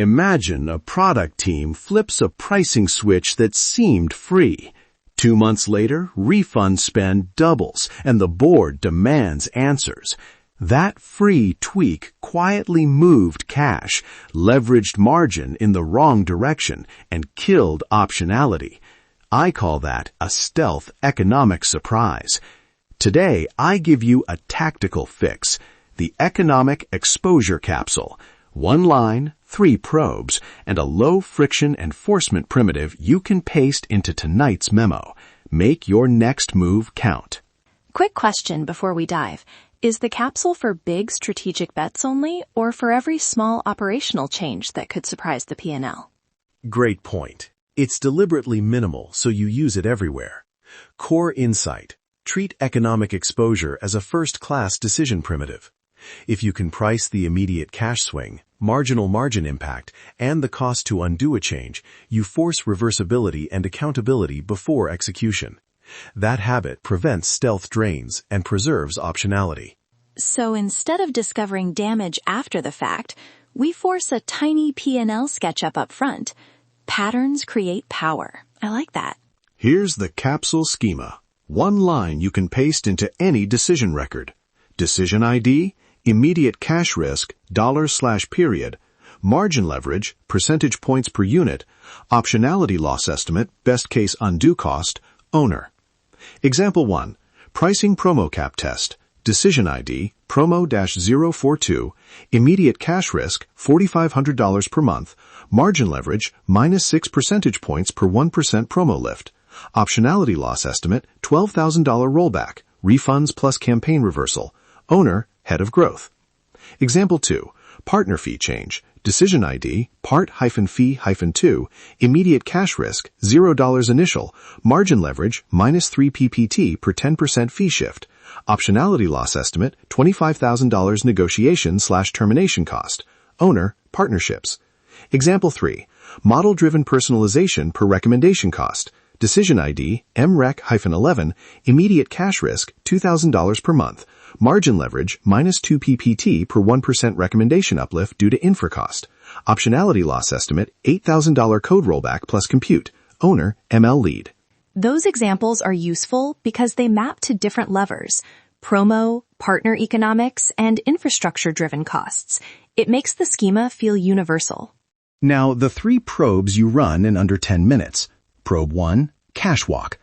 Imagine a product team flips a pricing switch that seemed free. 2 months later, refund spend doubles, and the board demands answers. That free tweak quietly moved cash, leveraged margin in the wrong direction, and killed optionality. I call that a stealth economic surprise. Today, I give you a tactical fix, the economic exposure capsule. 1 line, 3 probes, and a low-friction enforcement primitive you can paste into tonight's memo. Make your next move count. Quick question before we dive. Is the capsule for big strategic bets only, or for every small operational change that could surprise the P&L? Great point. It's deliberately minimal, so you use it everywhere. Core insight. Treat economic exposure as a first-class decision primitive. If you can price the immediate cash swing, marginal margin impact, and the cost to undo a change, you force reversibility and accountability before execution. That habit prevents stealth drains and preserves optionality. So instead of discovering damage after the fact, we force a tiny P&L sketch up front. Patterns create power. I like that. Here's the capsule schema. 1 line you can paste into any decision record. Decision ID, immediate cash risk, $/period, margin leverage, percentage points per unit, optionality loss estimate, best case undo cost, owner. Example 1. Pricing promo cap test. Decision ID, promo-042, immediate cash risk, $4,500 per month, margin leverage, -6 percentage points per 1% promo lift, optionality loss estimate, $12,000 rollback, refunds plus campaign reversal, owner, head of growth. Example 2. Partner fee change. Decision ID, part-fee-2, immediate cash risk, $0 initial, margin leverage, -3 PPT per 10% fee shift, optionality loss estimate, $25,000 negotiation/termination cost, owner, partnerships. Example 3. Model-driven personalization per recommendation cost. Decision ID, MREC-11, immediate cash risk, $2,000 per month, margin leverage, -2 PPT per 1% recommendation uplift due to infra cost, optionality loss estimate, $8,000 code rollback plus compute, owner, ML lead. Those examples are useful because they map to different levers: promo, partner economics, and infrastructure-driven costs. It makes the schema feel universal. Now, the 3 probes you run in under 10 minutes. Probe 1, cash walk.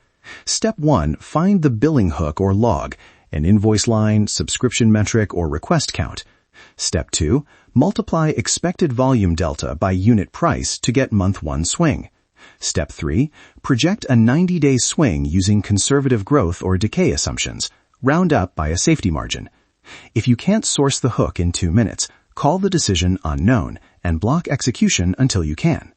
Step 1, find the billing hook or log, an invoice line, subscription metric, or request count. Step 2, multiply expected volume delta by unit price to get month 1 swing. Step 3, project a 90-day swing using conservative growth or decay assumptions. Round up by a safety margin. If you can't source the hook in 2 minutes, call the decision unknown and block execution until you can.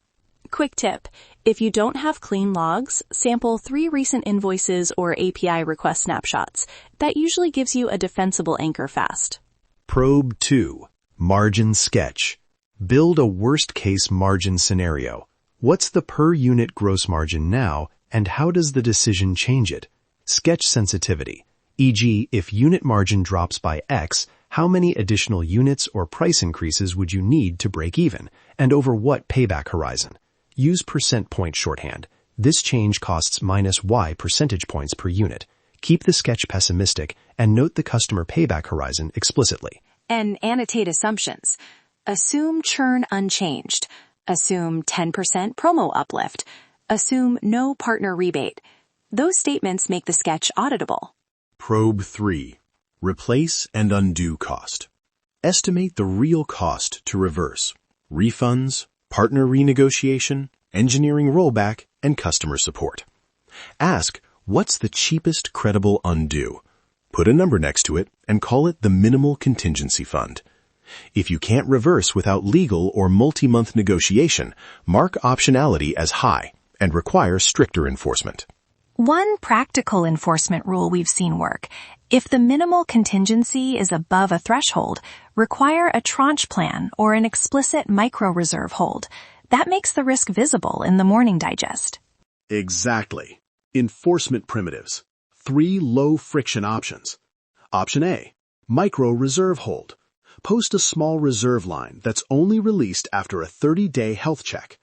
Quick tip. If you don't have clean logs, sample 3 recent invoices or API request snapshots. That usually gives you a defensible anchor fast. Probe 2. Margin sketch. Build a worst-case margin scenario. What's the per-unit gross margin now, and how does the decision change it? Sketch sensitivity. E.g., if unit margin drops by X, how many additional units or price increases would you need to break even, and over what payback horizon? Use percent point shorthand. This change costs -Y percentage points per unit. Keep the sketch pessimistic and note the customer payback horizon explicitly. And annotate assumptions. Assume churn unchanged. Assume 10% promo uplift. Assume no partner rebate. Those statements make the sketch auditable. Probe 3. Replace and undo cost. Estimate the real cost to reverse. Refunds, partner renegotiation, engineering rollback, and customer support. Ask, what's the cheapest credible undo? Put a number next to it and call it the minimal contingency fund. If you can't reverse without legal or multi-month negotiation, mark optionality as high and require stricter enforcement. One practical enforcement rule we've seen work: if the minimal contingency is above a threshold, require a tranche plan or an explicit micro-reserve hold. That makes the risk visible in the morning digest. Exactly. Enforcement primitives. 3 low-friction options. Option A, micro-reserve hold. Post a small reserve line that's only released after a 30-day health check.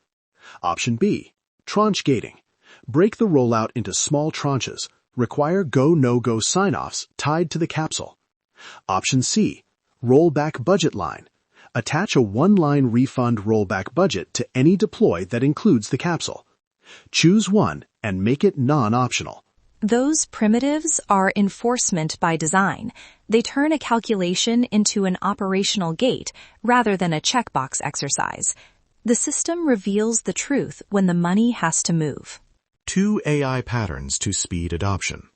Option B, tranche gating. Break the rollout into small tranches. Require go-no-go sign-offs tied to the capsule. Option C, rollback budget line. Attach a one-line refund rollback budget to any deploy that includes the capsule. Choose one and make it non-optional. Those primitives are enforcement by design. They turn a calculation into an operational gate rather than a checkbox exercise. The system reveals the truth when the money has to move. 2 AI patterns to speed adoption.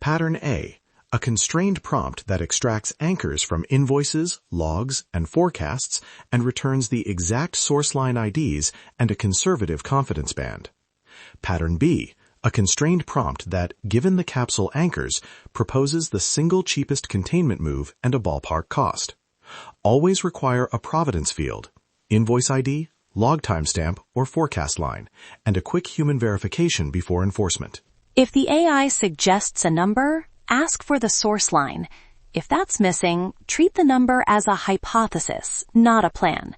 Pattern A, a constrained prompt that extracts anchors from invoices, logs, and forecasts and returns the exact source line IDs and a conservative confidence band. Pattern B, a constrained prompt that, given the capsule anchors, proposes the single cheapest containment move and a ballpark cost. Always require a provenance field, invoice ID, log timestamp, or forecast line, and a quick human verification before enforcement. If the AI suggests a number, ask for the source line. If that's missing, treat the number as a hypothesis, not a plan.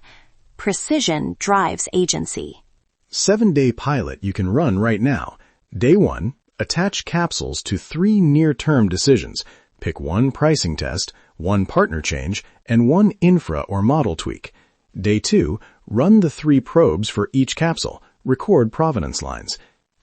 Precision drives agency. 7-day pilot you can run right now. Day 1, attach capsules to 3 near-term decisions. Pick 1 pricing test, 1 partner change, and 1 infra or model tweak. Day 2, run the 3 probes for each capsule. Record provenance lines.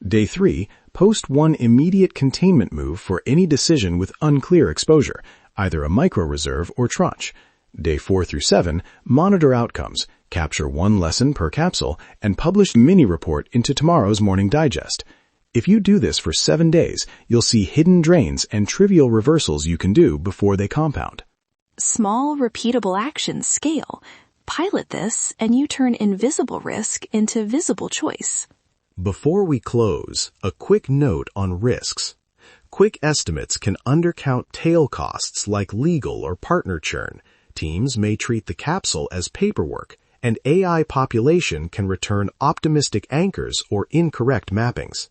Day 3, post 1 immediate containment move for any decision with unclear exposure, either a micro reserve or tranche. Day 4 through 7, monitor outcomes, capture 1 lesson per capsule, and publish mini report into tomorrow's morning digest. If you do this for 7 days, you'll see hidden drains and trivial reversals you can do before they compound. Small, repeatable actions scale. Pilot this, and you turn invisible risk into visible choice. Before we close, a quick note on risks. Quick estimates can undercount tail costs like legal or partner churn. Teams may treat the capsule as paperwork, and AI population can return optimistic anchors or incorrect mappings.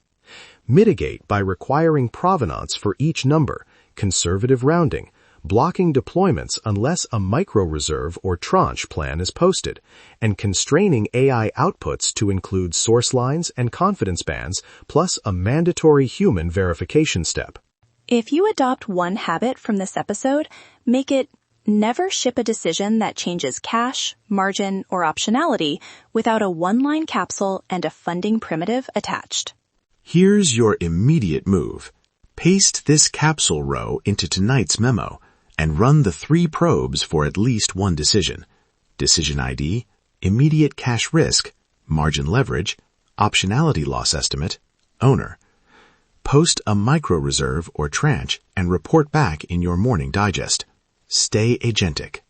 Mitigate by requiring provenance for each number, conservative rounding, blocking deployments unless a micro-reserve or tranche plan is posted, and constraining AI outputs to include source lines and confidence bands, plus a mandatory human verification step. If you adopt one habit from this episode, make it never ship a decision that changes cash, margin, or optionality without a one-line capsule and a funding primitive attached. Here's your immediate move. Paste this capsule row into tonight's memo and run the 3 probes for at least 1 decision. Decision ID, immediate cash risk, margin leverage, optionality loss estimate, owner. Post a micro reserve or tranche and report back in your morning digest. Stay agentic.